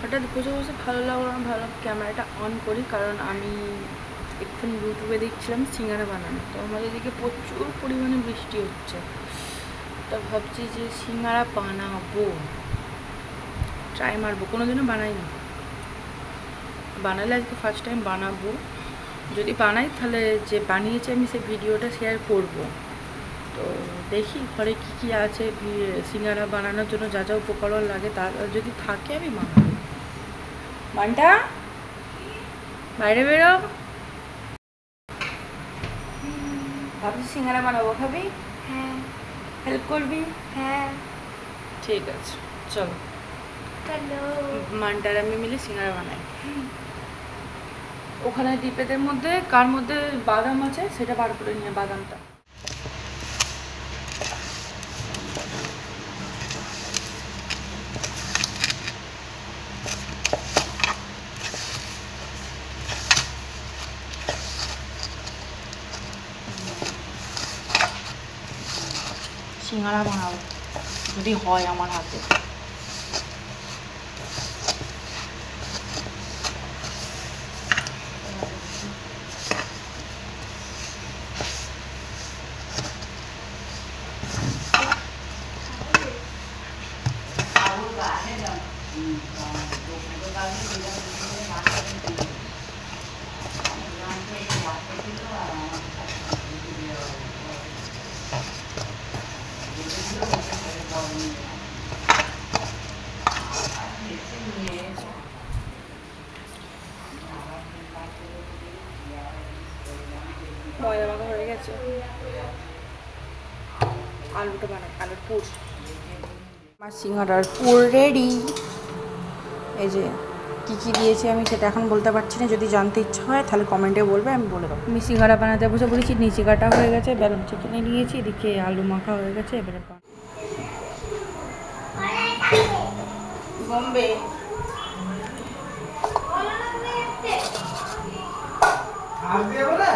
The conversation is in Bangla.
হঠাৎ বসে বসে ভালো লাগলো না, ভালো ক্যামেরাটা অন করি, কারণ আমি এক্ষুনি ইউটিউবে দেখছিলাম সিঙ্গারা বানানো। তো আমাদের এদিকে প্রচুর পরিমাণে বৃষ্টি হচ্ছে, তো ভাবছি যে সিঙ্গারা বানাবো, ট্রাই মারবো। কোনোদিনও বানাইনি, বানালে আজকে ফার্স্ট টাইম বানাবো। যদি বানাই তাহলে যে বানিয়েছি আমি সেই ভিডিওটা শেয়ার করব। তো দেখি ঘরে কী কী আছে, সিঙ্গারা বানানোর জন্য যা যা উপকরণ লাগে তার যদি থাকে আমি বানাবো। মানটা বাইরে বেরো, ভাবছি সিঙ্গারা বানাবো, খাবি? হ্যাঁ। হেল্প করবি? হ্যাঁ। ঠিক আছে, চলো চলো। মানটার আমি মিলে সিঙ্গারা বানাই। ওখানে ডিপেদের মধ্যে কার মধ্যে বাদাম আছে সেটা বার করে নিয়ে, বাদামটা সিঙ্গারা বানাবো যদি হয় আমার হাতে। ময়দা মাখা হয়ে গেছে, আলুটা বানাই, আলুর পুর। আমার সিঙ্গারার পুর রেডি। এই যে কী কী দিয়েছি আমি সেটা এখন বলতে পারছি না, যদি জানতে ইচ্ছা হয় তাহলে কমেন্টে বলবে, আমি বলে দেবো। আমি সিঙ্গারা বানাতে বসে পড়েছি, নিচে কাটা হয়ে গেছে, বেলুন চিকেনে নিয়েছি, এদিকে আলু মাখা হয়ে গেছে। এবারে বোম্বে आप भी बोला